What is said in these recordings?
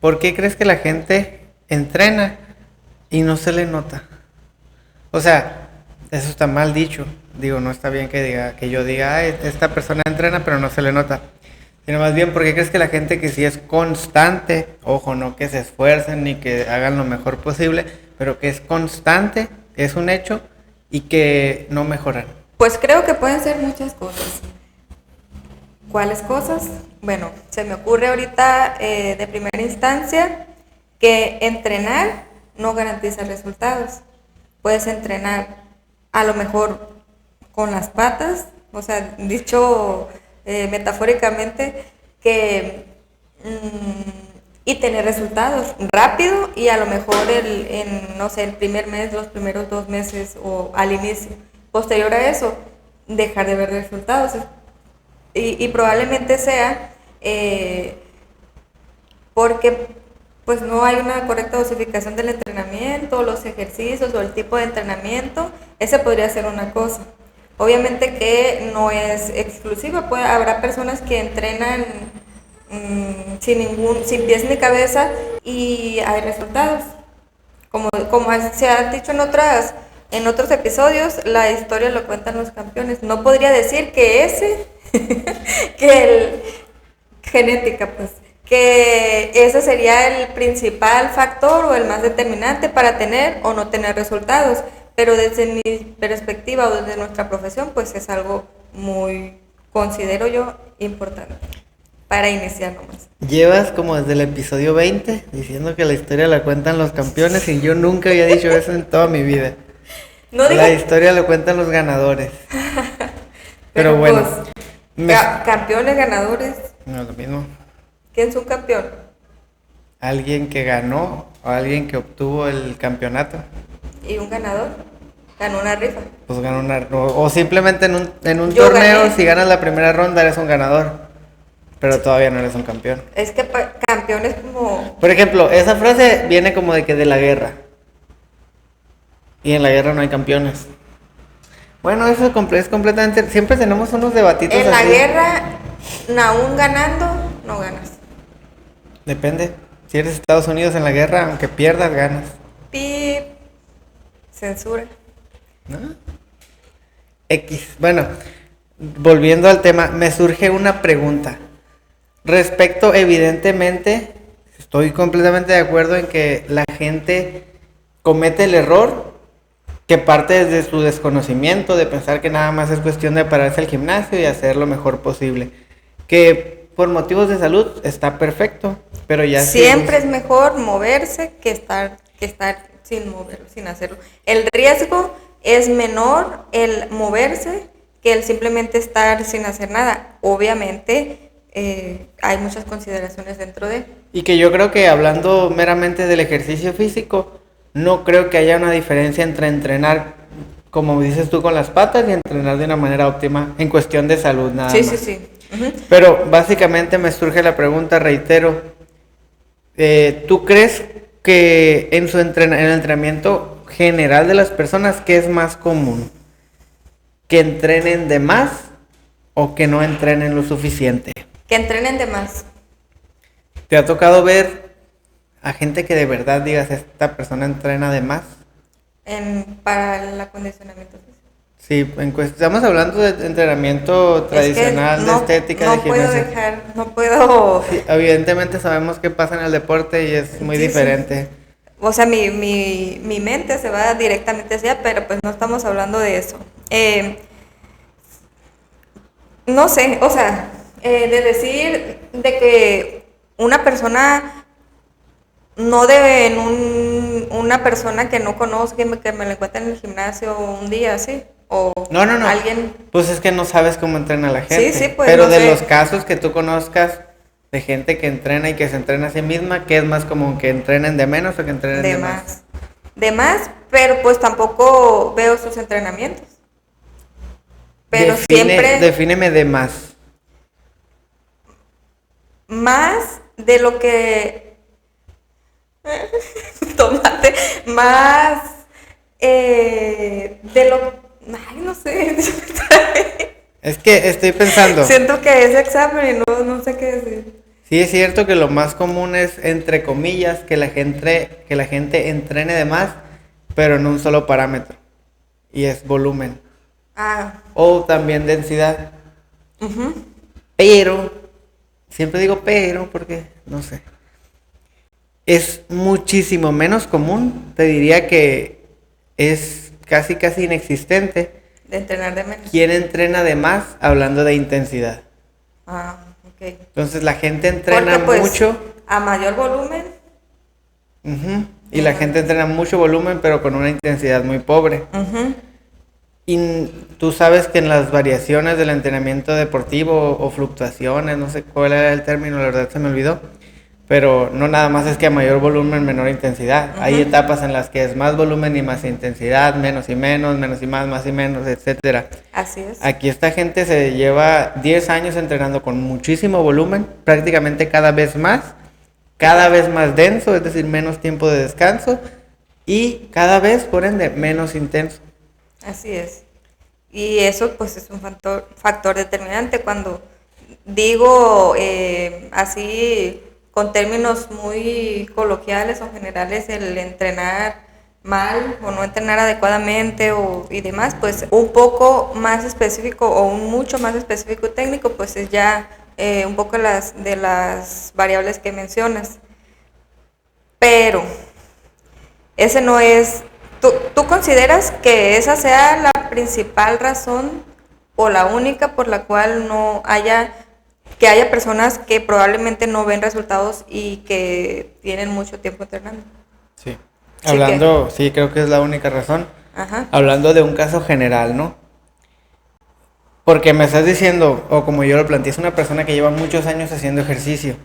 ¿Por qué crees que la gente entrena y no se le nota? O sea, eso está mal dicho. Digo, no está bien que yo diga, "Ay, esta persona entrena pero no se le nota". Sino más bien, ¿por qué crees que la gente que sí es constante, ojo, no que se esfuercen ni que hagan lo mejor posible, pero que es constante, es un hecho, y que no mejoran? Pues creo que pueden ser muchas cosas. ¿Cuáles cosas? Bueno, se me ocurre ahorita de primera instancia que entrenar no garantiza resultados. Puedes entrenar a lo mejor con las patas, o sea, dicho metafóricamente, que y tener resultados rápido y a lo mejor no sé, el primer mes, los primeros 2 meses o al inicio. Posterior a eso, dejar de ver resultados. Y probablemente sea porque pues no hay una correcta dosificación del entrenamiento, los ejercicios o el tipo de entrenamiento. Ese podría ser una cosa. Obviamente que no es exclusiva, habrá personas que entrenan sin pies ni cabeza y hay resultados. Como se ha dicho en otros episodios, la historia lo cuentan los campeones. No podría decir que genética, pues, que ese sería el principal factor o el más determinante para tener o no tener resultados. Pero desde mi perspectiva o desde nuestra profesión, pues es algo muy, considero yo, importante para iniciar nomás. Llevas como desde el episodio 20 diciendo que la historia la cuentan los campeones y yo nunca había dicho eso en toda mi vida. No La historia la cuentan los ganadores. Pero bueno. Pues, campeones, ganadores. No es lo mismo. ¿Quién es un campeón? Alguien que ganó o alguien que obtuvo el campeonato. ¿Y un ganador? Ganó una rifa. Pues ganó o simplemente en un torneo, gané. Si ganas la primera ronda eres un ganador. Pero todavía no eres un campeón. Es que campeón es como... Por ejemplo, esa frase viene como de que de la guerra. Y en la guerra no hay campeones. Bueno, eso es completamente... Siempre tenemos unos debatitos en así. En la guerra, aún ganando, no ganas. Depende. Si eres Estados Unidos en la guerra, aunque pierdas, ganas. Pip. Censura. ¿No? X. Bueno, volviendo al tema, me surge una pregunta. Respecto, evidentemente, estoy completamente de acuerdo en que la gente comete el error que parte desde su desconocimiento, de pensar que nada más es cuestión de pararse al gimnasio y hacer lo mejor posible. Que por motivos de salud está perfecto, pero ya siempre es mejor moverse que estar sin moverlo, sin hacerlo. El riesgo es menor el moverse que el simplemente estar sin hacer nada. Obviamente hay muchas consideraciones dentro de. Y que yo creo que hablando meramente del ejercicio físico, no creo que haya una diferencia entre entrenar, como dices tú, con las patas y entrenar de una manera óptima en cuestión de salud, nada más. Sí. Uh-huh. Pero básicamente me surge la pregunta, reitero, ¿tú crees que en en el entrenamiento general de las personas, qué es más común? ¿Que entrenen de más o que no entrenen lo suficiente? Que entrenen de más. ¿Te ha tocado ver a gente que de verdad digas, esta persona entrena de más? Para el acondicionamiento físico. Sí, estamos hablando de entrenamiento tradicional, de estética, de gimnasia. No puedo... Sí, evidentemente sabemos qué pasa en el deporte y es muy diferente. Sí. O sea, mi mente se va directamente hacia, pero pues no estamos hablando de eso. No sé, o sea, de decir de que una persona no debe una persona que no conozca, que me la encuentre en el gimnasio un día así, o no. alguien... Pues es que no sabes cómo entrena la gente. Sí, pues pero no de sé. los casos que tú conozcas de gente que entrena y que se entrena a sí misma, ¿qué es más común? ¿Que entrenen de menos o que entrenen de más? De más, pero pues tampoco veo sus entrenamientos. Pero siempre... Defíneme de más. Más de lo que... Tómate. Más de lo... Ay, no sé. Es que estoy pensando. Siento que es examen y no sé qué decir. Sí es cierto que lo más común es, entre comillas, que la gente entrene de más, pero en un solo parámetro. Y es volumen. Ah, O también densidad. ujú. Pero, siempre digo pero porque, no sé. Es muchísimo menos común. Te diría que es casi inexistente. De entrenar de menos. ¿Quién entrena de más hablando de intensidad? Ah, ok. Entonces la gente entrena Porque pues mucho. a mayor volumen, Ujú, y la gente entrena mucho volumen, pero con una intensidad muy pobre. ujú, Y tú sabes que en las variaciones del entrenamiento deportivo o fluctuaciones, no sé cuál era el término, la verdad se me olvidó, pero no nada más es que a mayor volumen, menor intensidad. Hay ujú. etapas en las que es más volumen y más intensidad, menos y menos, menos y más y menos, etcétera. Así es. Aquí esta gente se lleva 10 años entrenando con muchísimo volumen, prácticamente cada vez más denso, es decir, menos tiempo de descanso y cada vez, por ende, menos intenso. Así es. Y eso pues es un factor determinante. Cuando digo así con términos muy coloquiales o generales, el entrenar mal o no entrenar adecuadamente y demás, pues un poco más específico o un mucho más específico y técnico, pues es ya un poco de las variables que mencionas. Pero ese no es. ¿Tú consideras que esa sea la principal razón o la única por la cual que haya personas que probablemente no ven resultados y que tienen mucho tiempo entrenando? Sí. Sí que, Sí, creo que es la única razón. ajá, Hablando de un caso general, ¿no? Porque me estás diciendo, o como yo lo planteé, es una persona que lleva muchos años haciendo ejercicio.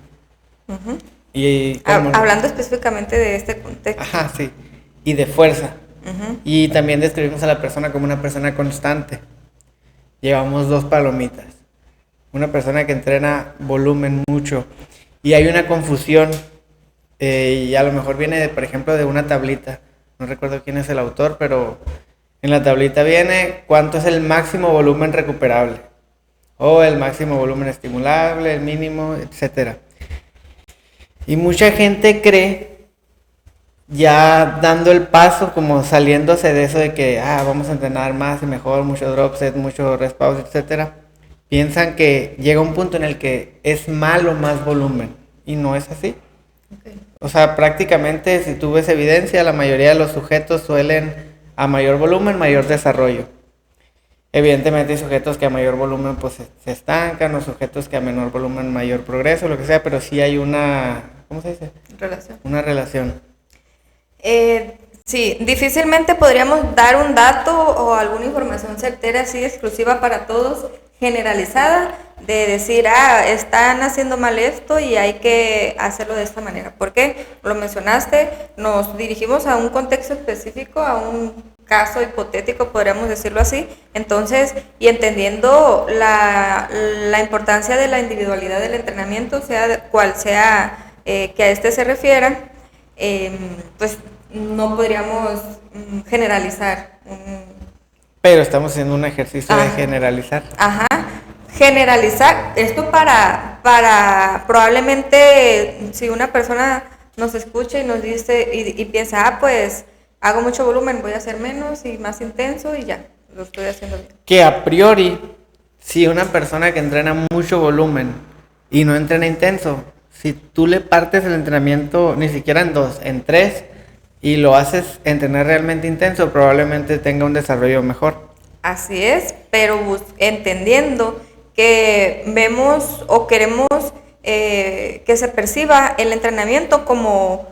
ujú. Y como... Hablando específicamente de este contexto. Ajá, sí. Y de fuerza. Ujú. Y también describimos a la persona como una persona constante. Llevamos 2 palomitas. Una persona que entrena volumen mucho. Y hay una confusión. Y a lo mejor viene, por ejemplo, de una tablita. No recuerdo quién es el autor, pero en la tablita viene cuánto es el máximo volumen recuperable. O el máximo volumen estimulable, el mínimo, etcétera. Y mucha gente cree, ya dando el paso, como saliéndose de eso de que vamos a entrenar más y mejor, mucho drop set, mucho rest pause, etcétera, piensan que llega un punto en el que es malo más volumen y no es así. Okay. O sea, prácticamente si tú ves evidencia, la mayoría de los sujetos suelen a mayor volumen, mayor desarrollo. Evidentemente hay sujetos que a mayor volumen pues se estancan, o sujetos que a menor volumen mayor progreso, lo que sea, pero sí hay una, ¿cómo se dice? Relación. Una relación. Sí, difícilmente podríamos dar un dato o alguna información certera así exclusiva para todos, generalizada, de decir, están haciendo mal esto y hay que hacerlo de esta manera. ¿Por qué? Lo mencionaste, nos dirigimos a un contexto específico, a un caso hipotético, podríamos decirlo así. Entonces, y entendiendo la importancia de la individualidad del entrenamiento, sea cual sea que a este se refiera, pues no podríamos generalizar. Pero estamos haciendo un ejercicio de generalizar. Ajá, generalizar. Esto para probablemente si una persona nos escucha y nos dice y piensa, pues hago mucho volumen, voy a hacer menos y más intenso y ya, lo estoy haciendo bien. Que a priori, si una persona que entrena mucho volumen y no entrena intenso, si tú le partes el entrenamiento ni siquiera en 2, en 3, y lo haces entrenar realmente intenso, probablemente tenga un desarrollo mejor. Así es, pero entendiendo que vemos o queremos que se perciba el entrenamiento como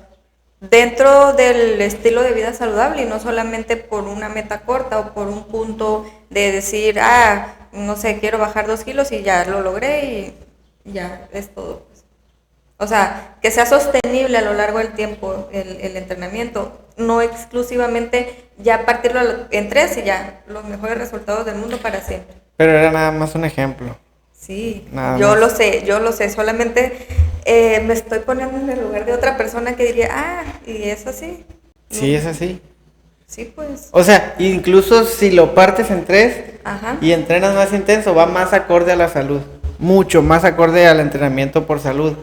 dentro del estilo de vida saludable y no solamente por una meta corta o por un punto de decir, no sé, quiero bajar 2 kilos y ya lo logré y ya es todo. O sea, que sea sostenible a lo largo del tiempo el entrenamiento, no exclusivamente ya partirlo en 3 y ya los mejores resultados del mundo para siempre. Pero era nada más un ejemplo. Sí, Nada yo más. lo sé, solamente me estoy poniendo en el lugar de otra persona que diría, y es así. Sí, es así. Sí, pues. O sea, incluso si lo partes en 3 Ajá. y entrenas más intenso, va más acorde a la salud. Mucho más acorde al entrenamiento por salud.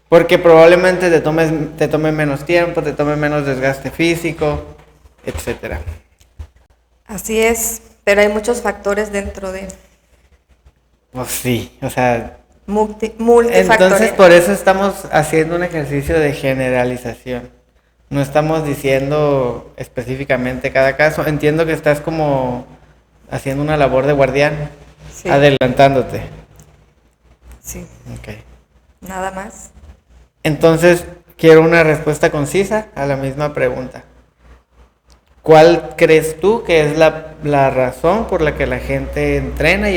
Porque probablemente te tome menos tiempo, te tome menos desgaste físico, etcétera. Así es, pero hay muchos factores dentro de Pues sí, o sea, multifactorial. entonces por eso estamos haciendo un ejercicio de generalización. No estamos diciendo específicamente cada caso. Entiendo que estás como haciendo una labor de guardián, Sí. adelantándote. Sí, Ok. nada más. Entonces, quiero una respuesta concisa a la misma pregunta. ¿Cuál crees tú que es la razón por la que la gente entrena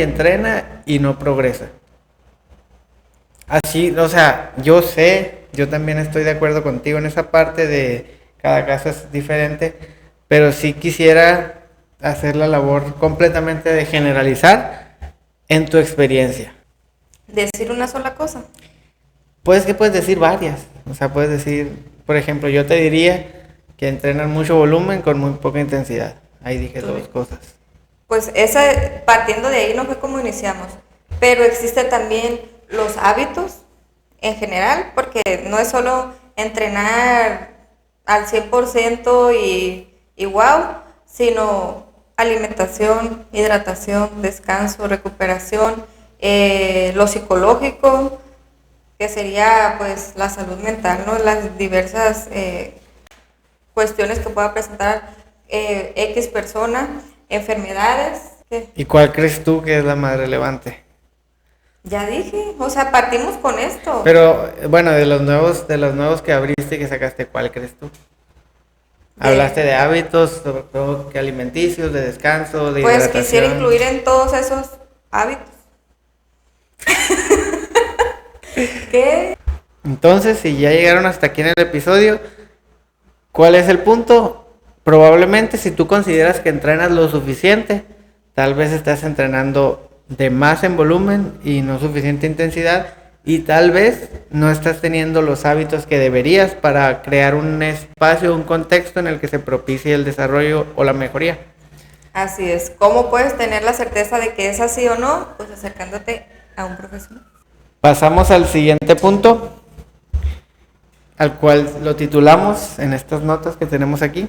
y no progresa? Así, o sea, yo también estoy de acuerdo contigo en esa parte de cada caso es diferente, pero sí quisiera hacer la labor completamente de generalizar en tu experiencia. Decir una sola cosa. Puedes decir varias, o sea, puedes decir, por ejemplo, yo te diría que entrenan mucho volumen con muy poca intensidad. Ahí dije dos cosas. Pues partiendo de ahí no fue como iniciamos, pero existe también los hábitos en general, porque no es solo entrenar al 100% y wow, sino alimentación, hidratación, descanso, recuperación, lo psicológico, que sería pues la salud mental, ¿no? Las diversas cuestiones que pueda presentar X persona, enfermedades. ¿Y cuál crees tú que es la más relevante? Ya dije, o sea, partimos con esto. Pero bueno, de los nuevos que abriste y que sacaste, ¿cuál crees tú? Hablaste de hábitos, sobre todo que alimenticios, de descanso, de Pues hidratación. quisiera incluir en todos esos hábitos. ¿Qué? Entonces, si ya llegaron hasta aquí en el episodio, ¿cuál es el punto? Probablemente si tú consideras que entrenas lo suficiente, tal vez estás entrenando de más en volumen y no suficiente intensidad, y tal vez no estás teniendo los hábitos que deberías para crear un espacio, un contexto en el que se propicie el desarrollo o la mejoría. Así es. ¿Cómo puedes tener la certeza de que es así o no? Pues acercándote a un profesional. Pasamos al siguiente punto, al cual lo titulamos en estas notas que tenemos aquí: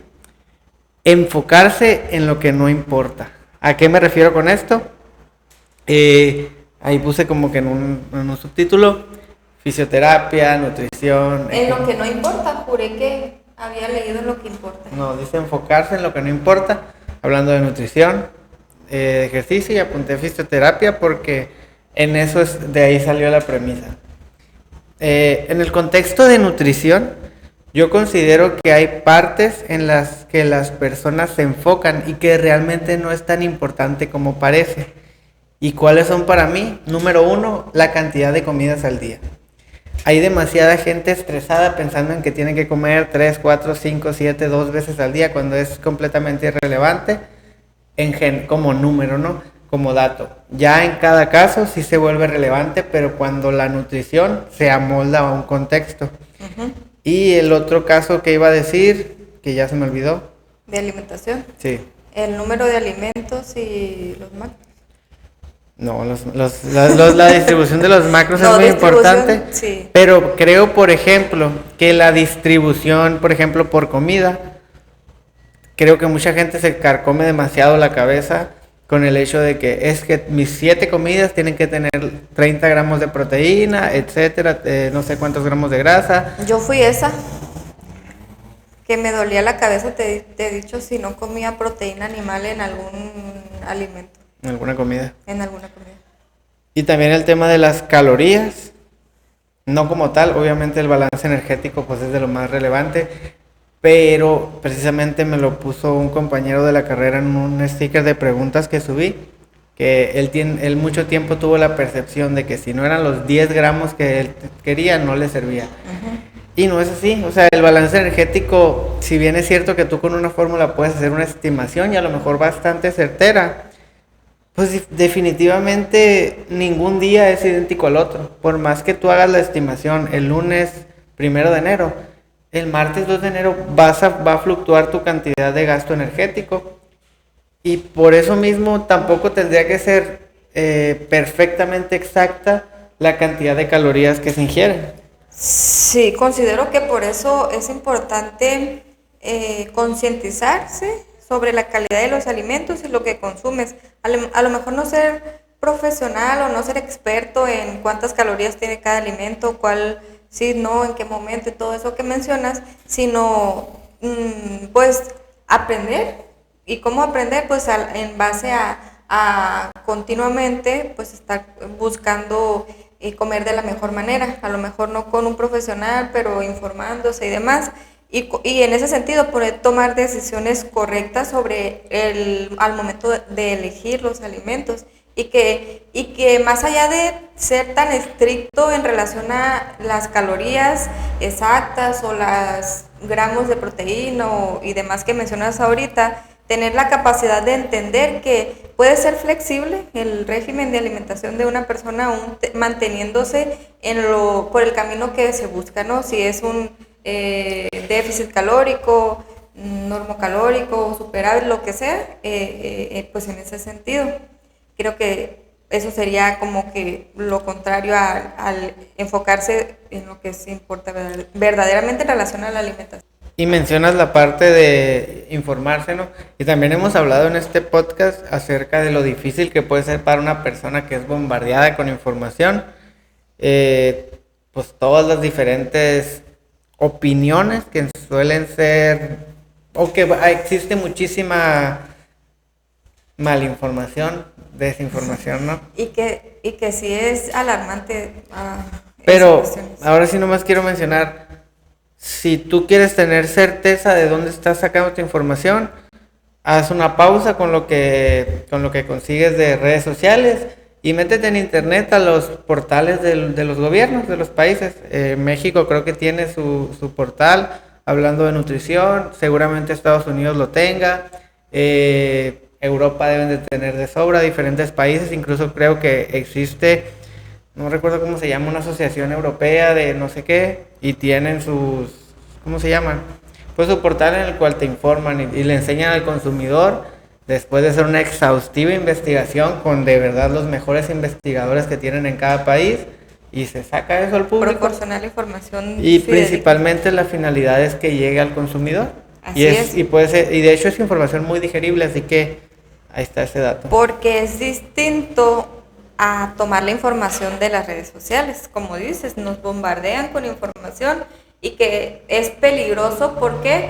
enfocarse en lo que no importa. ¿A qué me refiero con esto? Ahí puse como que en un subtítulo: fisioterapia, nutrición. En lo que no importa, juré que había leído en lo que importa. No, dice enfocarse en lo que no importa, hablando de nutrición, de ejercicio, y apunté fisioterapia porque de ahí salió la premisa. En el contexto de nutrición, yo considero que hay partes en las que las personas se enfocan y que realmente no es tan importante como parece. ¿Y cuáles son para mí? Número 1, la cantidad de comidas al día. Hay demasiada gente estresada pensando en que tienen que comer 3, 4, 5, 7, 2 veces al día, cuando es completamente irrelevante como número, ¿no? Como dato. Ya en cada caso sí se vuelve relevante, pero cuando la nutrición se amolda a un contexto. Uh-huh. Y el otro caso que iba a decir, que ya se me olvidó. ¿De alimentación? Sí. El número de alimentos y los macros. No, la distribución de los macros es muy importante, sí. Pero creo, por ejemplo, que la distribución, por ejemplo, por comida, creo que mucha gente se carcome demasiado la cabeza con el hecho de que es que mis 7 comidas tienen que tener 30 gramos de proteína, etcétera, no sé cuántos gramos de grasa. Yo fui esa, que me dolía la cabeza, te he dicho, si no comía proteína animal en algún alimento. En alguna comida. En alguna comida. Y también el tema de las calorías, no como tal, obviamente el balance energético pues es de lo más relevante, pero precisamente me lo puso un compañero de la carrera en un sticker de preguntas que subí, que él mucho tiempo tuvo la percepción de que si no eran los 10 gramos que él quería, no le servía. Uh-huh. Y no es así, o sea, el balance energético, si bien es cierto que tú con una fórmula puedes hacer una estimación y a lo mejor bastante certera, pues definitivamente ningún día es idéntico al otro. Por más que tú hagas la estimación el lunes 1 de enero, el martes 2 de enero va a fluctuar tu cantidad de gasto energético. Y por eso mismo tampoco tendría que ser perfectamente exacta la cantidad de calorías que se ingieren. Sí, considero que por eso es importante concientizarse sobre la calidad de los alimentos y lo que consumes. A lo mejor no ser profesional o no ser experto en cuántas calorías tiene cada alimento, cuál sí, no, en qué momento y todo eso que mencionas, sino pues aprender. ¿Y cómo aprender? Pues en base a continuamente pues estar buscando comer de la mejor manera, a lo mejor no con un profesional, pero informándose y demás. Y en ese sentido, poder tomar decisiones correctas sobre al momento de elegir los alimentos. Y que más allá de ser tan estricto en relación a las calorías exactas o los gramos de proteína y demás que mencionas ahorita, tener la capacidad de entender que puede ser flexible el régimen de alimentación de una persona aún manteniéndose por el camino que se busca, ¿no? Si es un déficit calórico, normocalórico, superávit, lo que sea, pues en ese sentido. Creo que eso sería como que lo contrario al enfocarse en lo que se importa verdaderamente en relación a la alimentación. Y mencionas la parte de informarse, ¿no? Y también hemos hablado en este podcast acerca de lo difícil que puede ser para una persona que es bombardeada con información, pues todas las diferentes opiniones que suelen ser, o que existe muchísima malinformación, desinformación, ¿no? Y que sí es alarmante. Pero ahora sí nomás quiero mencionar, si tú quieres tener certeza de dónde estás sacando tu información, haz una pausa con lo que consigues de redes sociales y métete en internet a los portales de los gobiernos de los países. México creo que tiene su portal hablando de nutrición, seguramente Estados Unidos lo tenga, Europa deben de tener de sobra, diferentes países, incluso creo que existe, no recuerdo cómo se llama, una asociación europea de no sé qué, y tienen sus, ¿cómo se llaman? Pues su portal en el cual te informan y le enseñan al consumidor, después de hacer una exhaustiva investigación con de verdad los mejores investigadores que tienen en cada país, y se saca eso al público. Proporcionar la información. Y principalmente la finalidad es que llegue al consumidor. Así es. Y puede ser, y de hecho es información muy digerible, así que ahí está ese dato. Porque es distinto a tomar la información de las redes sociales. Como dices, nos bombardean con información y que es peligroso porque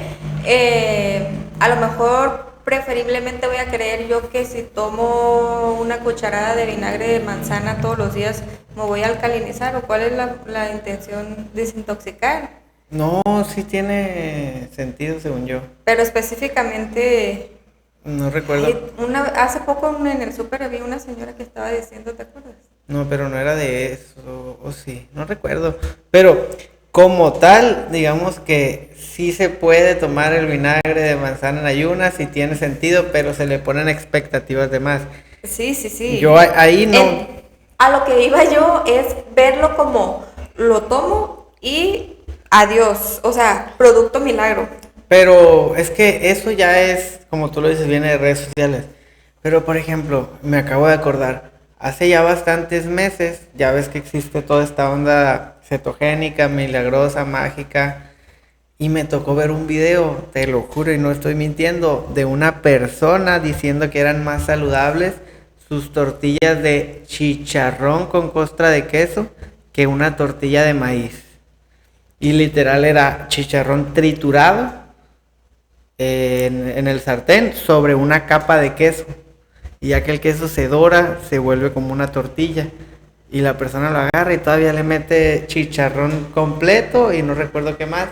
a lo mejor preferiblemente voy a creer yo que si tomo una cucharada de vinagre de manzana todos los días me voy a alcalinizar, o cuál es la intención, desintoxicar. No, sí tiene sentido según yo. Pero específicamente... No recuerdo. Hace poco en el súper vi una señora que estaba diciendo, ¿te acuerdas? No, pero no era de eso, o sí, no recuerdo. Pero como tal, digamos que sí se puede tomar el vinagre de manzana en ayunas y tiene sentido, pero se le ponen expectativas de más. Sí. Yo ahí no... A lo que iba yo es verlo como lo tomo y adiós, o sea, producto milagro. Pero es que eso ya es, como tú lo dices, viene de redes sociales. Pero, por ejemplo, me acabo de acordar, hace ya bastantes meses, ya ves que existe toda esta onda cetogénica, milagrosa, mágica, y me tocó ver un video, te lo juro y no estoy mintiendo, de una persona diciendo que eran más saludables sus tortillas de chicharrón con costra de queso que una tortilla de maíz. Y literal era chicharrón triturado en el sartén sobre una capa de queso, y ya que el queso se dora se vuelve como una tortilla y la persona lo agarra y todavía le mete chicharrón completo y no recuerdo qué más,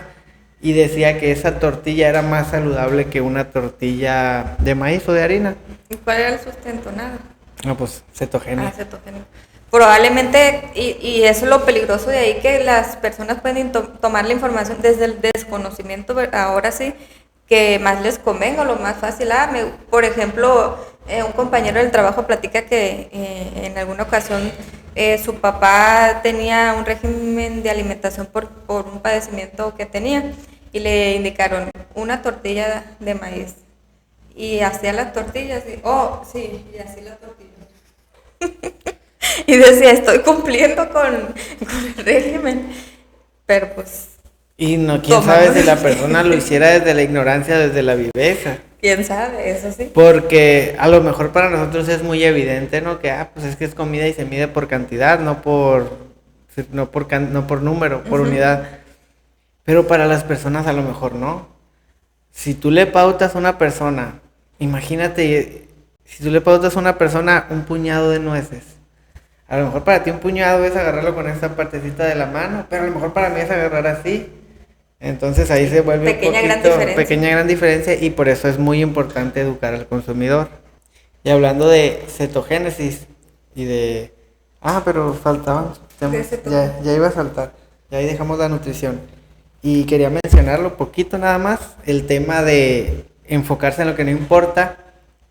y decía que esa tortilla era más saludable que una tortilla de maíz o de harina. ¿Y cuál era el sustento? Nada. No, pues cetogénico. Cetogénico. Probablemente, y eso es lo peligroso de ahí, que las personas pueden tomar la información desde el desconocimiento, ahora sí, que más les convenga, lo más fácil. Por ejemplo, un compañero del trabajo platica que en alguna ocasión su papá tenía un régimen de alimentación por un padecimiento que tenía, y le indicaron una tortilla de maíz. Y hacía las tortillas, y así la tortilla. Y decía, estoy cumpliendo con el régimen. Pero pues, Y no, quién sabe si la persona lo hiciera desde la ignorancia, desde la viveza. quién sabe, eso sí. Porque a lo mejor para nosotros es muy evidente, ¿no? Que, pues es que es comida y se mide por cantidad, no por número, por unidad. Pero para las personas a lo mejor no. Si tú le pautas a una persona, imagínate, si tú le pautas a una persona un puñado de nueces, a lo mejor para ti un puñado es agarrarlo con esta partecita de la mano, pero a lo mejor para mí es agarrar así. Entonces ahí se vuelve Pequeña, gran pequeña gran diferencia, y por eso es muy importante educar al consumidor. Y hablando de cetogénesis y de... pero faltaban temas. Ya iba a saltar. Ya ahí dejamos la nutrición. Y quería mencionarlo poquito nada más, el tema de enfocarse en lo que no importa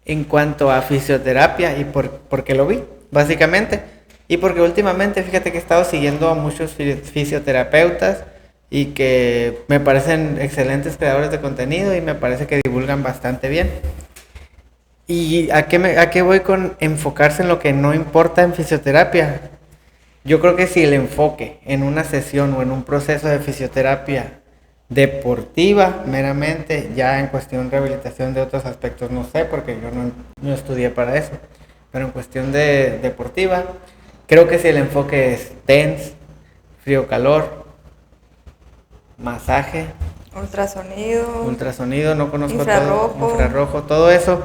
en cuanto a fisioterapia, y porque lo vi, básicamente. Y porque últimamente, fíjate que he estado siguiendo a muchos fisioterapeutas y que me parecen excelentes creadores de contenido y me parece que divulgan bastante bien. ¿Y a qué voy con enfocarse en lo que no importa en fisioterapia? Yo creo que si el enfoque en una sesión o en un proceso de fisioterapia deportiva meramente, ya en cuestión de rehabilitación de otros aspectos no sé, porque yo no estudié para eso, pero en cuestión de deportiva, creo que si el enfoque es TENS, frío-calor, masaje, ultrasonido, no conozco todo, infrarrojo, todo eso,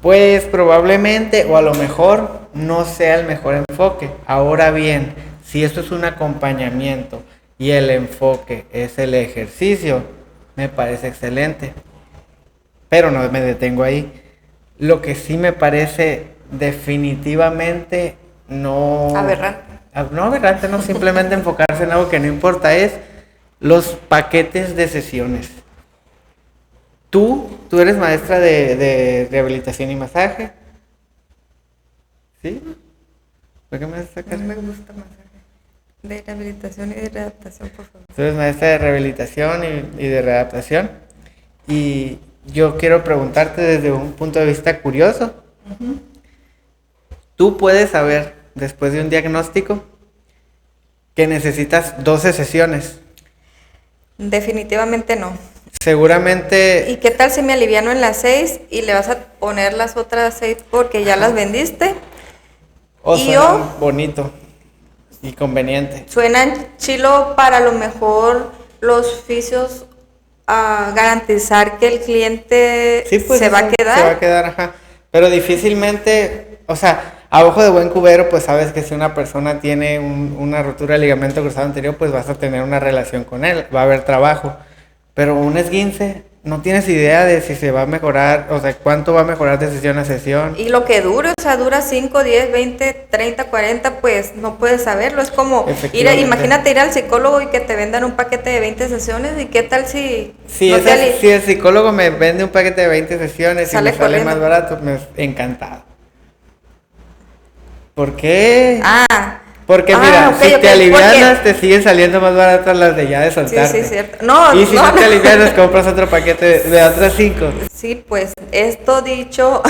pues probablemente o a lo mejor no sea el mejor enfoque. Ahora bien, si esto es un acompañamiento y el enfoque es el ejercicio, me parece excelente. Pero no me detengo ahí. Lo que sí me parece definitivamente no... Aberrante. No aberrante, no, simplemente enfocarse en algo que no importa, es los paquetes de sesiones. Tú eres maestra de rehabilitación y masaje. ¿Sí? ¿Por qué me vas a sacar? No me gusta masaje. De rehabilitación y de readaptación, por favor. Tú eres maestra de rehabilitación y de readaptación. Y yo quiero preguntarte desde un punto de vista curioso. Tú puedes saber, después de un diagnóstico, que necesitas 12 sesiones. Definitivamente no. Seguramente... ¿Y qué tal si me aliviano en las 6 y le vas a poner las otras 6 porque ya las vendiste? Suena bonito y conveniente. Suenan chilo para lo mejor los fisios a garantizar que el cliente se va a quedar. Se va a quedar, ajá. Pero difícilmente, o sea, a ojo de buen cubero, pues sabes que si una persona tiene una rotura de ligamento cruzado anterior, pues vas a tener una relación con él, va a haber trabajo. Pero un esguince, no tienes idea de si se va a mejorar, o sea, cuánto va a mejorar de sesión a sesión. Y lo que dure, o sea, dura 5, 10, 20, 30, 40, pues no puedes saberlo. Es como, imagínate ir al psicólogo y que te vendan un paquete de 20 sesiones, y qué tal si... Si el psicólogo me vende un paquete de 20 sesiones y me sale más barato, encantado. ¿Por qué? Porque mira, si te alivianas, te siguen saliendo más baratas las de ya de soltarte. Sí, cierto. Y si no te alivianas, compras otro paquete de otras 5. Sí, pues esto dicho,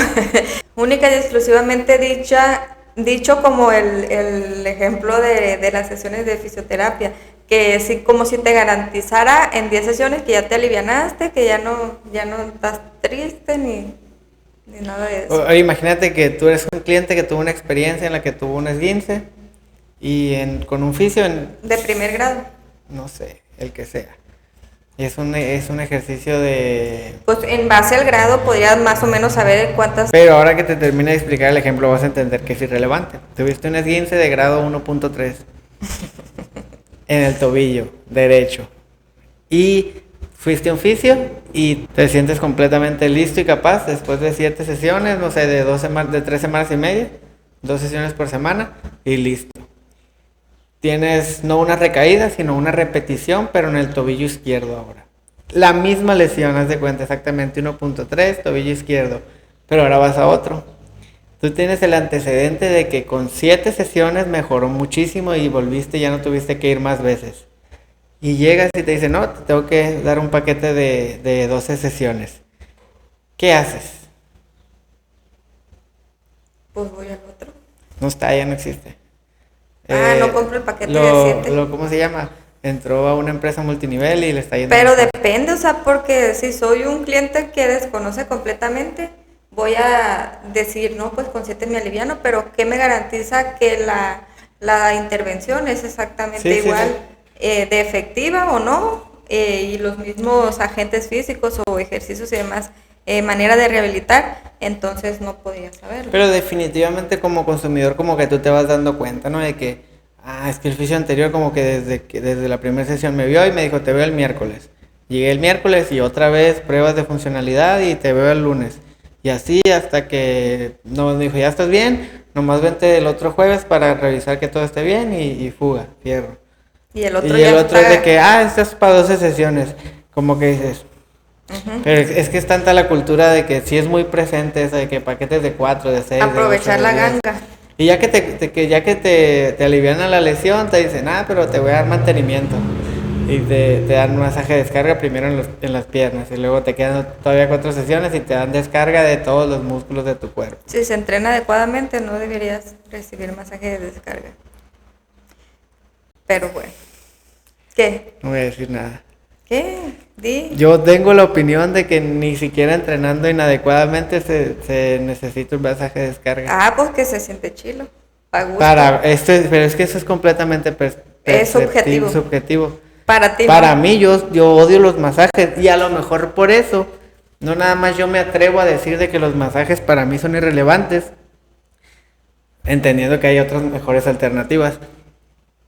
única y exclusivamente dicho como el ejemplo de las sesiones de fisioterapia, que sí, como si te garantizara en 10 sesiones que ya te alivianaste, que ya no estás triste ni nada de eso. Imagínate que tú eres un cliente que tuvo una experiencia en la que tuvo un esguince. Y con un fisio de primer grado, no sé, el que sea, es un ejercicio de... Pues en base al grado podrías más o menos saber cuántas... Pero ahora que te termine de explicar el ejemplo vas a entender que es irrelevante. Tuviste un esguince de grado 1.3 en el tobillo derecho y fuiste a un fisio y te sientes completamente listo y capaz después de 7 sesiones, no sé, de 3 semanas y media, 2 sesiones por semana y listo. Tienes no una recaída, sino una repetición, pero en el tobillo izquierdo ahora. La misma lesión, haz de cuenta, exactamente 1.3, tobillo izquierdo, pero ahora vas a otro. Tú tienes el antecedente de que con 7 sesiones mejoró muchísimo y volviste, ya no tuviste que ir más veces. Y llegas y te dicen, no, te tengo que dar un paquete de 12 sesiones. ¿Qué haces? Pues voy al otro. No está, ya no existe. No compro el paquete de 7. ¿Cómo se llama? entró a una empresa multinivel y le está yendo Pero mejor. depende, o sea, porque si soy un cliente que desconoce completamente, voy a decir, no, pues con 7 me aliviano, pero ¿qué me garantiza que la intervención es exactamente Sí, sí, igual sí. de efectiva o no? Y los mismos agentes físicos o ejercicios y demás, manera de rehabilitar, entonces no podía saberlo. Pero definitivamente como consumidor como que tú te vas dando cuenta, ¿no? De que, es que el fisio anterior como que desde la primera sesión me vio y me dijo, te veo el miércoles. Llegué el miércoles y otra vez pruebas de funcionalidad y te veo el lunes. Y así hasta que no me dijo, ya estás bien, nomás vente el otro jueves para revisar que todo esté bien y fuga, fierro. Y el otro Y el ya otro es de está. que, esto es para 12 sesiones. Como que dices, Ujú. pero es que es tanta la cultura de que sí es muy presente eso de que paquetes de 4, de 6, de 8, Aprovechar de la 10. ganga. Y ya que te alivian la lesión, te dicen, pero te voy a dar mantenimiento. Y te dan un masaje de descarga primero en las piernas. Y luego te quedan todavía 4 sesiones y te dan descarga de todos los músculos de tu cuerpo. Si se entrena adecuadamente, no deberías recibir masaje de descarga. Pero bueno. ¿Qué? No voy a decir nada. ¿Qué? Di. Yo tengo la opinión de que ni siquiera entrenando inadecuadamente se necesita un masaje de descarga. Pues que se siente chilo. Pa' gusto. Pero es que eso es completamente Es subjetivo. subjetivo. Para ti. Para mí, yo odio los masajes y a lo mejor por eso, no nada más yo me atrevo a decir de que los masajes para mí son irrelevantes, entendiendo que hay otras mejores alternativas,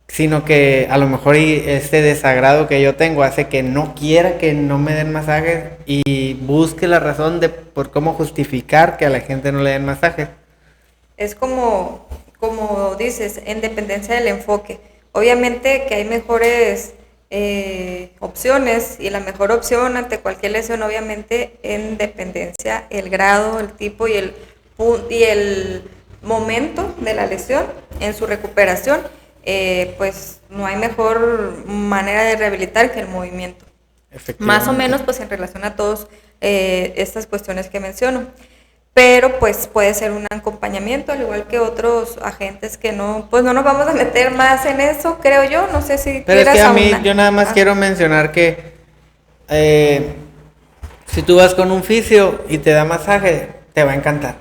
sino que a lo mejor este desagrado que yo tengo hace que no quiera que no me den masajes y busque la razón por cómo justificar que a la gente no le den masajes. Es como dices, en dependencia del enfoque. Obviamente que hay mejores opciones y la mejor opción ante cualquier lesión, obviamente, en dependencia el grado, el tipo y el momento de la lesión en su recuperación, pues no hay mejor manera de rehabilitar que el movimiento. Más o menos, pues en relación a todas estas cuestiones que menciono. Pero pues puede ser un acompañamiento, al igual que otros agentes que pues no nos vamos a meter más en eso, creo yo. No sé si Pero es que a mí, aunar. yo nada más quiero mencionar que si tú vas con un fisio y te da masaje, te va a encantar.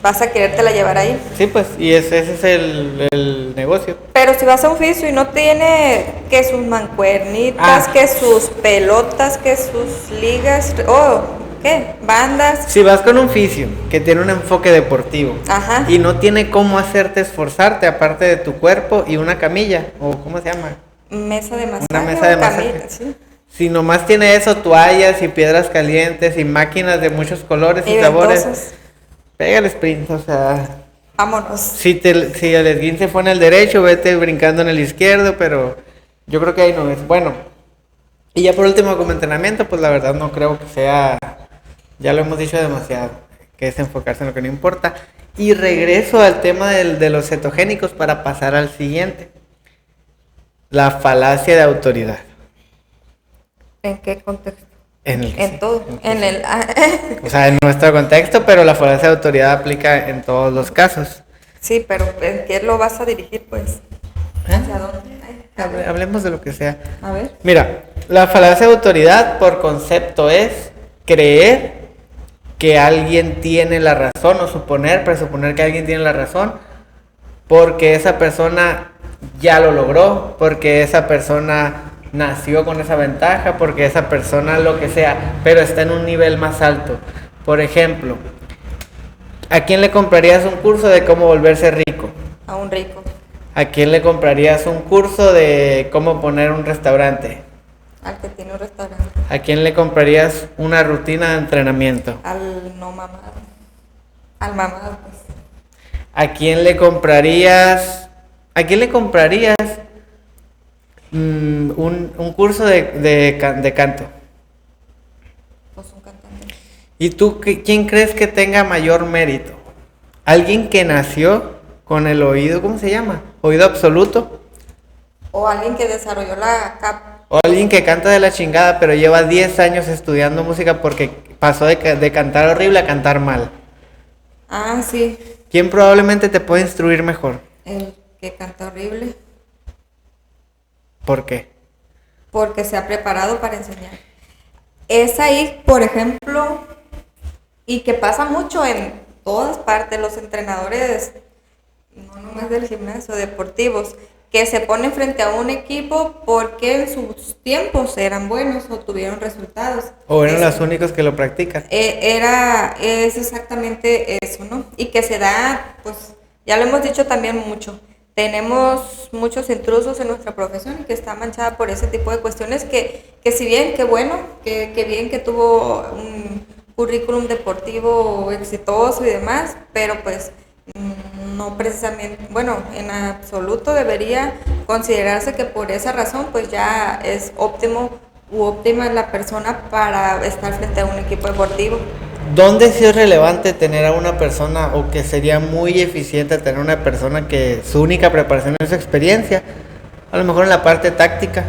Vas a querértela llevar ahí. Sí, pues, y ese es el negocio. Pero si vas a un fisio y no tiene que sus mancuernitas, que sus pelotas, que sus ligas, ¿qué? Bandas. Si vas con un fisio que tiene un enfoque deportivo Ajá. y no tiene cómo hacerte esforzarte aparte de tu cuerpo y una camilla, o ¿cómo se llama? Mesa de masaje. Una mesa de masaje. Camita, ¿sí? Si nomás tiene eso, toallas y piedras calientes y máquinas de muchos colores y sabores, pégale sprint, o sea, vámonos. si el esguince fue en el derecho, vete brincando en el izquierdo, pero yo creo que ahí no es. Bueno, y ya por último como entrenamiento, pues la verdad no creo que sea, ya lo hemos dicho demasiado, que es enfocarse en lo que no importa. Y regreso al tema de los cetogénicos para pasar al siguiente, la falacia de autoridad. ¿En qué contexto? En todo. O sea, en nuestro contexto, pero la falacia de autoridad aplica en todos los casos. Sí, pero ¿en qué lo vas a dirigir, pues? ¿Hacia dónde? Hablemos de lo que sea. A ver. Mira, la falacia de autoridad por concepto es creer que alguien tiene la razón o presuponer que alguien tiene la razón porque esa persona ya lo logró, porque esa persona nació con esa ventaja, porque esa persona lo que sea, pero está en un nivel más alto. Por ejemplo, ¿a quién le comprarías un curso de cómo volverse rico? A un rico. ¿A quién le comprarías un curso de cómo poner un restaurante? Al que tiene un restaurante. ¿A quién le comprarías una rutina de entrenamiento? Al no mamado. Al mamado, pues. ¿A quién le comprarías un curso de canto? Pues un cantante. ¿Y tú quién crees que tenga mayor mérito? ¿Alguien que nació con el oído, ¿cómo se llama? ¿Oído absoluto? O alguien que desarrolló la capa. ¿O alguien que canta de la chingada pero lleva 10 años estudiando música porque pasó de cantar horrible a cantar mal? Sí. ¿Quién probablemente te puede instruir mejor? El que canta horrible. ¿Por qué? porque se ha preparado para enseñar. Es ahí, por ejemplo, y que pasa mucho en todas partes, los entrenadores, no nomás del gimnasio, deportivos, que se ponen frente a un equipo porque en sus tiempos eran buenos o tuvieron resultados. O eran los únicos que lo practican. Es exactamente eso, ¿no? Y que se da, pues, ya lo hemos dicho también mucho, tenemos muchos intrusos en nuestra profesión y que está manchada por ese tipo de cuestiones que si bien, qué bueno, que bien que tuvo un currículum deportivo exitoso y demás, pero pues no precisamente, bueno, en absoluto debería considerarse que por esa razón pues ya es óptimo u óptima la persona para estar frente a un equipo deportivo. ¿Dónde sí es relevante tener a una persona o que sería muy eficiente tener una persona que su única preparación es su experiencia? A lo mejor en la parte táctica.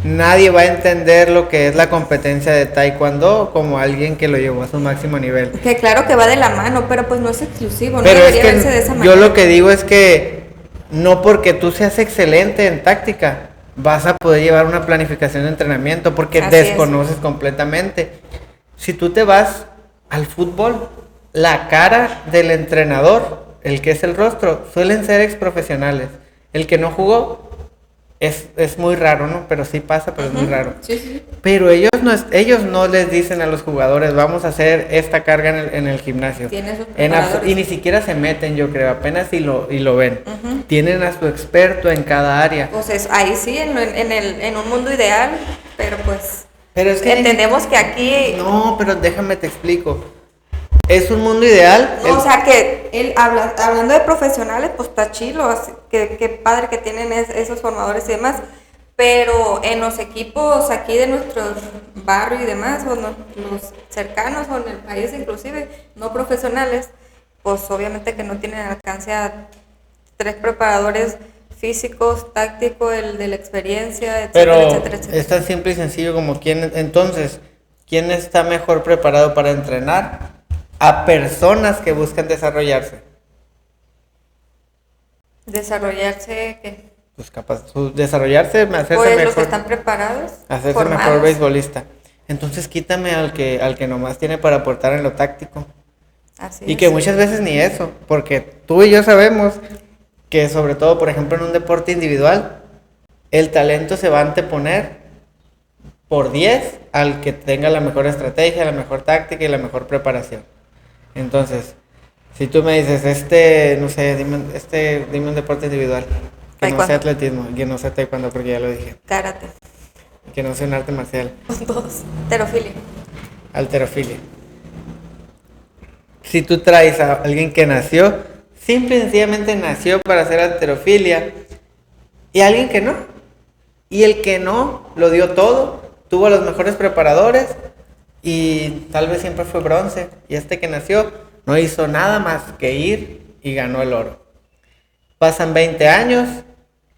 Nadie va a entender lo que es la competencia de taekwondo como alguien que lo llevó a su máximo nivel. Que claro que va de la mano, pero pues no es exclusivo, pero no debería es que verse de esa manera. Yo lo que digo es que no porque tú seas excelente en táctica vas a poder llevar una planificación de entrenamiento porque Así desconoces completamente. Si tú te vas al fútbol, la cara del entrenador, el que es el rostro, suelen ser exprofesionales. El que no jugó es muy raro, ¿no? Pero sí pasa, pero es muy raro. Sí, sí. Pero ellos no les dicen a los jugadores, vamos a hacer esta carga en el gimnasio. Tienen sus preparadores. Y ni siquiera se meten, yo creo, apenas y lo ven. Tienen a su experto en cada área. Pues ahí sí, en un mundo ideal, pero pues Pero es que entendemos que aquí... No, pero déjame te explico. Es un mundo ideal. O sea que él hablando de profesionales, pues está chilo, así, que padre que tienen esos formadores y demás, pero en los equipos aquí de nuestro barrio y demás, o los cercanos o en el país inclusive, no profesionales, pues obviamente que no tienen alcance a 3 preparadores físicos, tácticos, el de la experiencia, etcétera, pero etcétera, etcétera. es tan simple y sencillo como quién está mejor preparado para entrenar a personas que buscan desarrollarse. Desarrollarse, ¿qué? Pues capaz, desarrollarse, hacerse Pues mejor. los que están preparados, Hacerse formados. mejor beisbolista. Entonces quítame al que nomás tiene para aportar en lo táctico. Así Y es. que muchas veces ni eso, porque tú y yo sabemos que sobre todo, por ejemplo, en un deporte individual, el talento se va a anteponer por 10 al que tenga la mejor estrategia, la mejor táctica y la mejor preparación. Entonces, si tú me dices, no sé, dime un deporte individual, que no sea atletismo, que no sea taekwondo, porque ya lo dije. Karate. Que no sea un arte marcial. Dos. Terofilia. Halterofilia. Si tú traes a alguien que nació, simple y sencillamente nació para hacer halterofilia, y alguien que no, y el que no lo dio todo, tuvo a los mejores preparadores y tal vez siempre fue bronce, y este que nació no hizo nada más que ir y ganó el oro. Pasan 20 años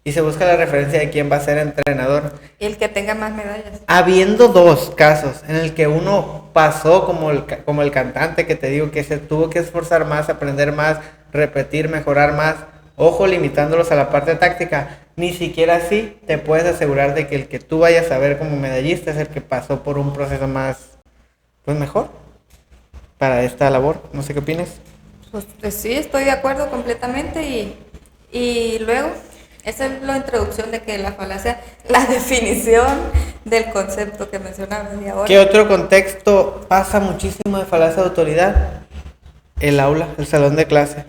y se busca la referencia de quién va a ser entrenador. Y el que tenga más medallas. Habiendo 2 casos en el que uno pasó como el cantante que te digo que se tuvo que esforzar más, aprender más, repetir, mejorar más, ojo, limitándolos a la parte táctica, ni siquiera así te puedes asegurar de que el que tú vayas a ver como medallista es el que pasó por un proceso más, pues mejor para esta labor. No sé qué opinas. Pues sí, estoy de acuerdo completamente y luego, esa es la introducción de que la falacia, la definición del concepto que mencionabas y ahora. ¿Qué otro contexto pasa muchísimo de falacia de autoridad? El aula, el salón de clase.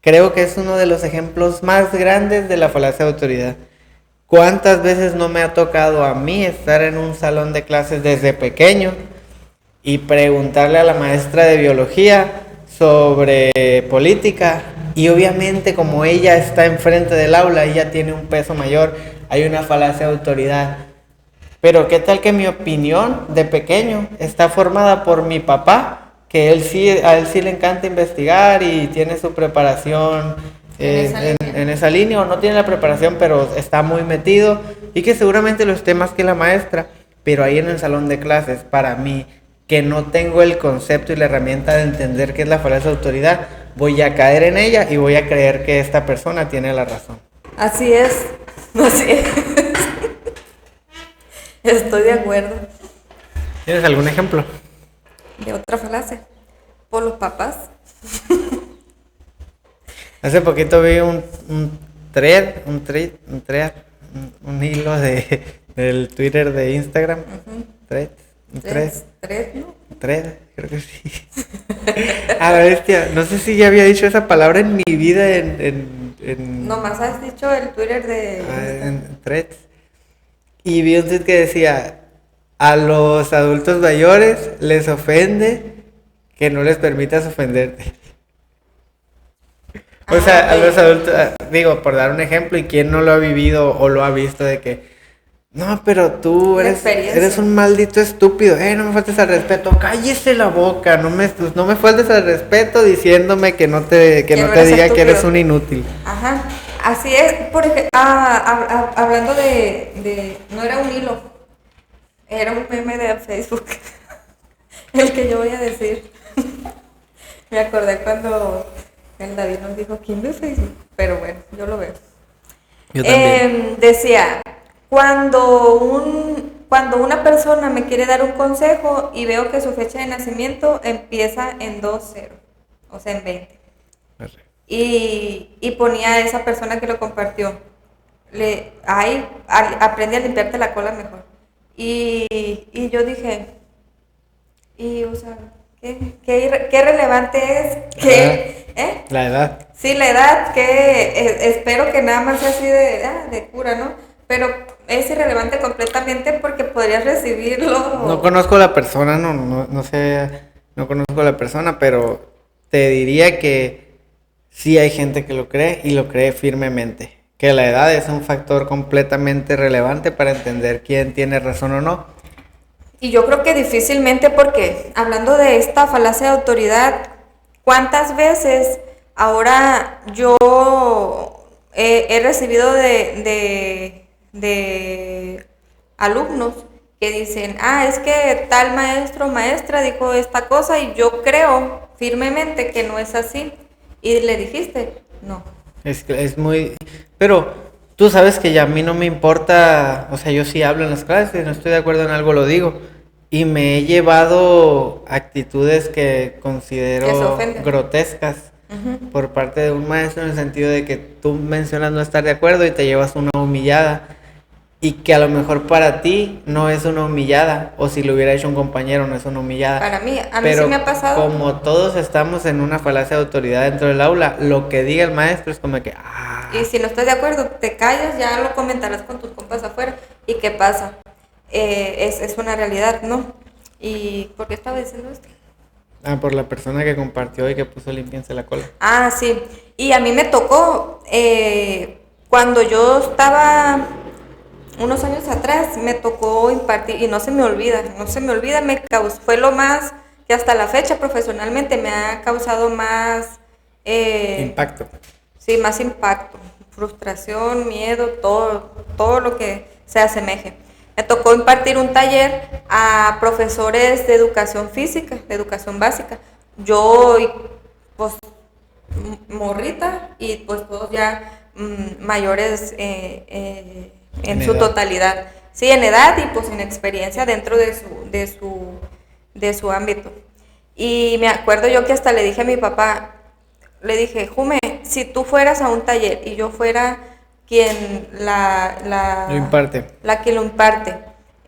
Creo que es uno de los ejemplos más grandes de la falacia de autoridad. ¿Cuántas veces no me ha tocado a mí estar en un salón de clases desde pequeño y preguntarle a la maestra de biología sobre política? Y obviamente como ella está enfrente del aula, ella tiene un peso mayor, hay una falacia de autoridad. Pero ¿qué tal que mi opinión de pequeño está formada por mi papá? Que a él sí le encanta investigar y tiene su preparación en esa línea, o no tiene la preparación, pero está muy metido, y que seguramente lo esté más que la maestra. Pero ahí en el salón de clases, para mí, que no tengo el concepto y la herramienta de entender qué es la falacia de autoridad, voy a caer en ella y voy a creer que esta persona tiene la razón. Así es, así es. Estoy de acuerdo. ¿Tienes algún ejemplo? De otra frase. Por los papás. Hace poquito vi un hilo del Twitter de Instagram. Thread, ¿No? thread, creo que sí. A la bestia, no sé si ya había dicho esa palabra en mi vida Nomás has dicho el Twitter de... en Threads. Y vi un tweet que decía, a los adultos mayores les ofende que no les permitas ofenderte. O sea, a los adultos, digo, por dar un ejemplo, y quién no lo ha vivido o lo ha visto de que, no, pero tú eres un maldito estúpido, no me faltes al respeto, cállese la boca, no me faltes al respeto diciéndome que no te diga estúpido, que eres un inútil. Ajá, así es, por ejemplo, hablando de, no era un hilo, era un meme de Facebook, el que yo voy a decir. Me acordé cuando el David nos dijo, ¿quién ve Facebook? Pero bueno, yo lo veo. Yo también. Decía, cuando una persona me quiere dar un consejo y veo que su fecha de nacimiento empieza en 20, o sea, en 20. Y ponía a esa persona que lo compartió, aprende a limpiarte la cola mejor. Y yo dije, o sea, ¿qué relevante es? La edad. Sí, la edad, que espero que nada más sea así de cura, ¿no? Pero es irrelevante completamente porque podrías recibirlo. No conozco a la persona, no sé, no conozco a la persona, pero te diría que sí hay gente que lo cree y lo cree firmemente. Que la edad es un factor completamente relevante para entender quién tiene razón o no. Y yo creo que difícilmente, porque hablando de esta falacia de autoridad, ¿cuántas veces ahora yo he recibido de alumnos que dicen, es que tal maestro o maestra dijo esta cosa y yo creo firmemente que no es así? ¿Y le dijiste? No. Es muy... Pero tú sabes que ya a mí no me importa, o sea, yo sí hablo en las clases, no estoy de acuerdo en algo, lo digo. Y me he llevado actitudes que considero grotescas por parte de un maestro, en el sentido de que tú mencionas no estar de acuerdo y te llevas una humillada. Y que a lo mejor para ti no es una humillada, o si lo hubiera hecho un compañero no es una humillada. Para mí, a mí sí me ha pasado. Como todos estamos en una falacia de autoridad dentro del aula, lo que diga el maestro es como que... Y si no estás de acuerdo, te callas, ya lo comentarás con tus compas afuera. ¿Y qué pasa? Es una realidad, ¿no? ¿Y por qué estaba diciendo esto? Por la persona que compartió y que puso limpiense la cola. Sí. Y a mí me tocó, cuando yo estaba... unos años atrás me tocó impartir, y no se me olvida, fue lo más que hasta la fecha profesionalmente me ha causado más... impacto. Sí, más impacto, frustración, miedo, todo lo que se asemeje. Me tocó impartir un taller a profesores de educación física, de educación básica. Yo, pues, morrita, y pues todos ya mayores en su totalidad, sí, en edad y pues en experiencia dentro de su ámbito. Y me acuerdo yo que hasta le dije a mi papá, le dije, Jume, si tú fueras a un taller y yo fuera quien lo imparte,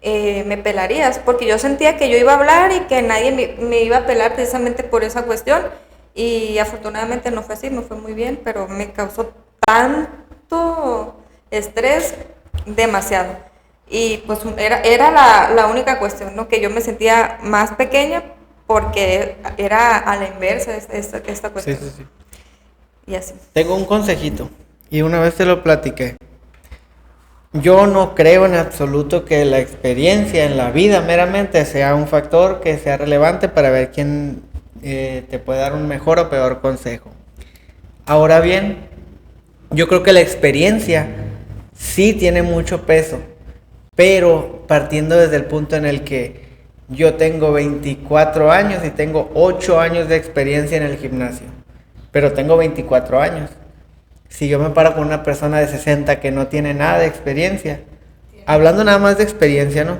me pelarías, porque yo sentía que yo iba a hablar y que nadie me iba a pelar precisamente por esa cuestión, y afortunadamente no fue así, me fue muy bien, pero me causó tanto estrés, demasiado. Y pues era la única cuestión, ¿no? Que yo me sentía más pequeña porque era a la inversa esta cuestión. Sí. Y así. Tengo un consejito y una vez te lo platiqué. Yo no creo en absoluto que la experiencia en la vida meramente sea un factor que sea relevante para ver quién te puede dar un mejor o peor consejo. Ahora bien, yo creo que la experiencia sí tiene mucho peso, pero partiendo desde el punto en el que yo tengo 24 años y tengo 8 años de experiencia en el gimnasio, pero tengo 24 años. Si yo me paro con una persona de 60 que no tiene nada de experiencia, hablando nada más de experiencia, ¿no?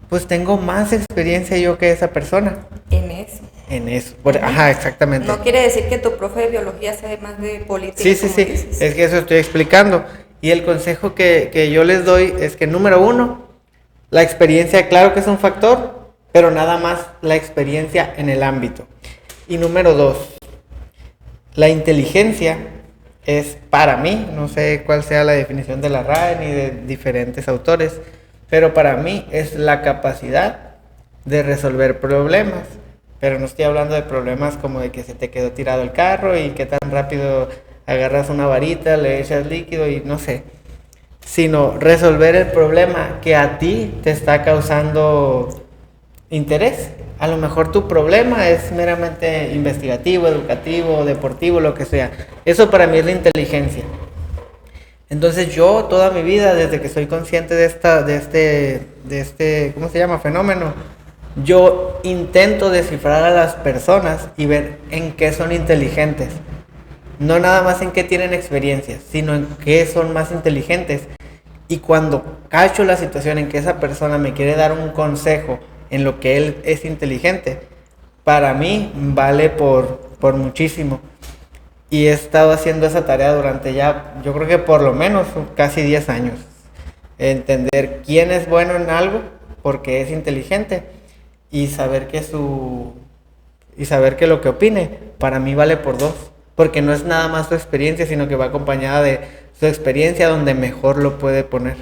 Pues tengo más experiencia yo que esa persona. En eso. En eso. Ajá, exactamente. No quiere decir que tu profe de biología sabe más de política. Sí. Dices. Es que eso estoy explicando. Y el consejo que yo les doy es que, número uno, la experiencia, claro que es un factor, pero nada más la experiencia en el ámbito. Y número dos, la inteligencia es para mí, no sé cuál sea la definición de la RAE ni de diferentes autores, pero para mí es la capacidad de resolver problemas. Pero no estoy hablando de problemas como de que se te quedó tirado el carro y que tan rápido agarras una varita, le echas líquido y no sé. Sino resolver el problema que a ti te está causando interés. A lo mejor tu problema es meramente investigativo, educativo, deportivo, lo que sea. Eso para mí es la inteligencia. Entonces yo toda mi vida, desde que soy consciente de este, ¿cómo se llama? Fenómeno, yo intento descifrar a las personas y ver en qué son inteligentes. No nada más en qué tienen experiencias, sino en qué son más inteligentes. Y cuando cacho la situación en que esa persona me quiere dar un consejo en lo que él es inteligente, para mí vale por muchísimo. Y he estado haciendo esa tarea durante ya, yo creo que por lo menos casi 10 años. Entender quién es bueno en algo porque es inteligente y saber que lo que opine para mí vale por dos. Porque no es nada más su experiencia, sino que va acompañada de su experiencia donde mejor lo puede poner.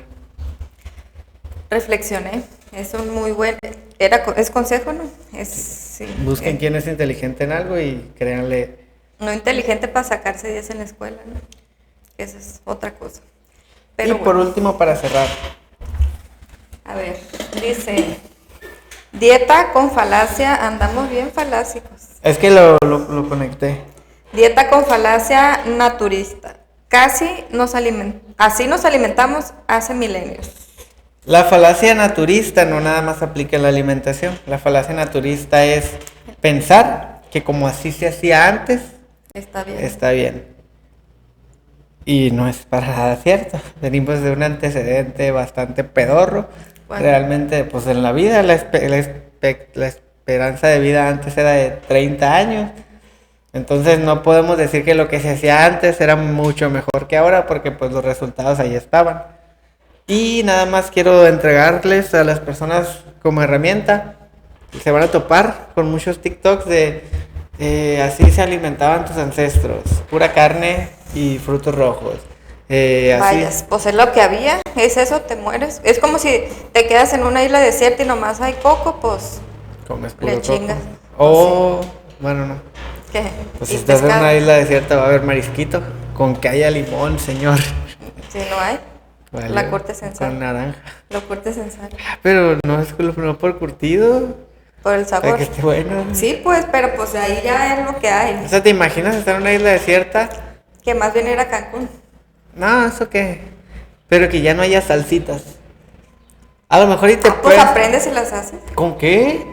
Reflexioné, es un muy buen, es consejo, ¿no? Sí, Busquen quién es inteligente en algo y créanle. No inteligente para sacarse 10 en la escuela, ¿no? Esa es otra cosa. Pero y por último, para cerrar. A ver, dice, dieta con falacia, andamos bien falásicos. Es que lo conecté. Dieta con falacia naturista. Así nos alimentamos hace milenios. La falacia naturista no nada más aplica en la alimentación. La falacia naturista es pensar que como así se hacía antes, está bien. Y no es para nada cierto. Venimos de un antecedente bastante pedorro. Bueno. Realmente, pues en la vida, la esperanza de vida antes era de 30 años. Entonces no podemos decir que lo que se hacía antes era mucho mejor que ahora, porque pues los resultados ahí estaban. Y nada más quiero entregarles a las personas como herramienta. Se van a topar con muchos TikToks de así se alimentaban tus ancestros, pura carne y frutos rojos. Vayas, pues es lo que había, es eso, te mueres. Es como si te quedas en una isla desierta y nomás hay coco, pues comes puro le chingas. O, bueno, no. ¿Qué? Pues si estás en una isla desierta va a haber marisquito, con que haya limón, señor. Si no hay, vale, la cortes en sal. Con naranja. Lo cortes en sal. Pero no es no por curtido. Por el sabor. Para que esté bueno. Sí, pues, pero pues ahí ya es lo que hay. O sea, ¿te imaginas estar en una isla desierta? Que más bien era Cancún. No, eso qué. Pero que ya no haya salsitas. A lo mejor y te pues aprendes y las haces. ¿Con qué?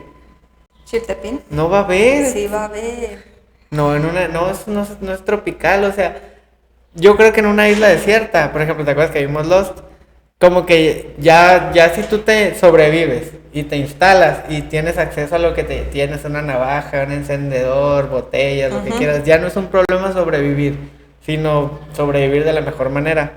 Chiltepín. No va a haber. Sí va a haber. No, no es tropical, o sea, yo creo que en una isla desierta, por ejemplo, ¿te acuerdas que vimos Lost? Como que ya si tú te sobrevives y te instalas y tienes acceso a lo que tienes, una navaja, un encendedor, botellas, lo que quieras, ya no es un problema sobrevivir, sino sobrevivir de la mejor manera.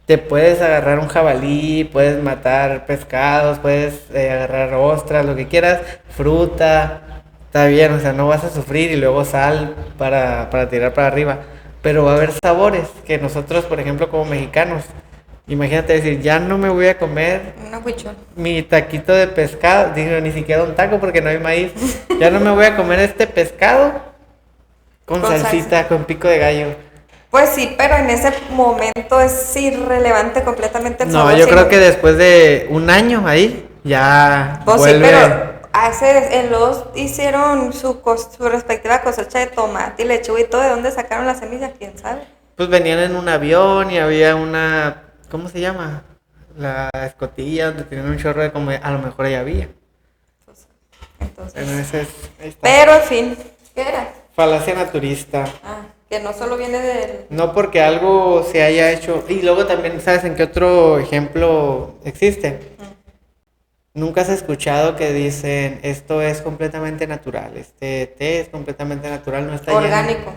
Te puedes agarrar un jabalí, puedes matar pescados, puedes agarrar ostras, lo que quieras, fruta. Está bien, o sea, no vas a sufrir y luego sal para tirar para arriba. Pero va a haber sabores que nosotros, por ejemplo, como mexicanos, imagínate decir, ya no me voy a comer mi taquito de pescado, digo, ni siquiera un taco porque no hay maíz. Ya no me voy a comer este pescado con salsita, con pico de gallo. Pues sí, pero en ese momento es irrelevante completamente el sabor. No, yo creo que después de un año ahí, ya pues vuelve... Sí, pero... en los hicieron su respectiva cosecha de tomate y lechuga y todo. ¿De dónde sacaron las semillas? ¿Quién sabe? Pues venían en un avión y había una... ¿Cómo se llama? La escotilla donde tenían un chorro de comida. A lo mejor ahí había. Entonces. Pero en pero en fin, ¿qué era? Falacia naturista. que no solo viene del... No porque algo se haya hecho. Y luego también, ¿sabes en qué otro ejemplo existe? Nunca has escuchado que dicen, esto es completamente natural, este té es completamente natural, no está orgánico.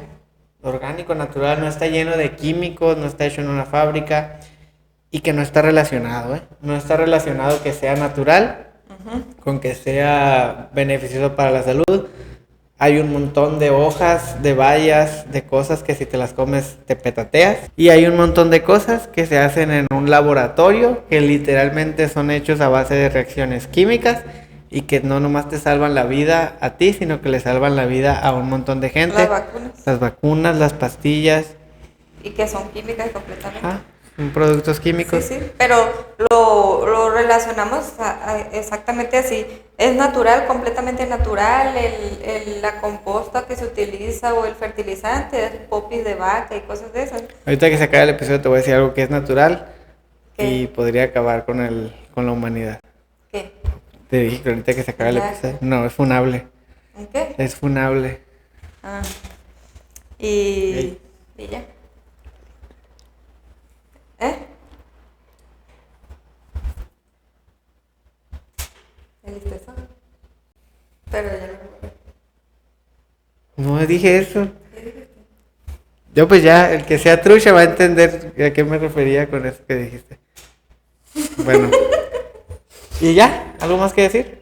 Orgánico, natural, no está lleno de químicos, no está hecho en una fábrica y que no está relacionado, ¿eh? No está relacionado que sea natural con que sea beneficioso para la salud. Hay un montón de hojas, de bayas, de cosas que si te las comes te petateas. Y hay un montón de cosas que se hacen en un laboratorio que literalmente son hechos a base de reacciones químicas y que no nomás te salvan la vida a ti, sino que le salvan la vida a un montón de gente. Las vacunas. Las vacunas, las pastillas. Y que son químicas completamente. Ajá, son productos químicos. Sí, sí, pero lo relacionamos exactamente así. Es natural, completamente natural, la composta que se utiliza o el fertilizante, es popis de vaca y cosas de esas. Ahorita que se acabe el episodio te voy a decir algo que es natural. ¿Qué? Y podría acabar con la humanidad. ¿Qué? Te dije que ahorita que se acabe el episodio. No, es funable. ¿En qué? Es funable. Ah. Y ya. ¿Listo eso? Pero ya No dije eso. Yo pues ya, el que sea trucha va a entender a qué me refería con eso que dijiste. Bueno. ¿Y ya? ¿Algo más que decir?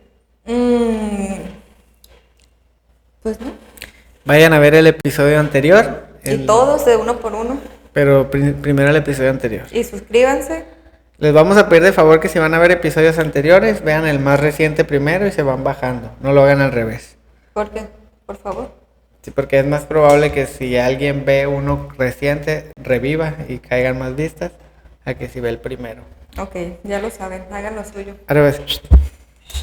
Pues no. Vayan a ver el episodio anterior. Y todos de uno por uno. Pero primero el episodio anterior. Y suscríbanse. Les vamos a pedir de favor que si van a ver episodios anteriores, vean el más reciente primero y se van bajando. No lo hagan al revés. ¿Por qué? Por favor. Sí, porque es más probable que si alguien ve uno reciente, reviva y caigan más vistas, a que si ve el primero. Ok, ya lo saben, hagan lo suyo. Al revés.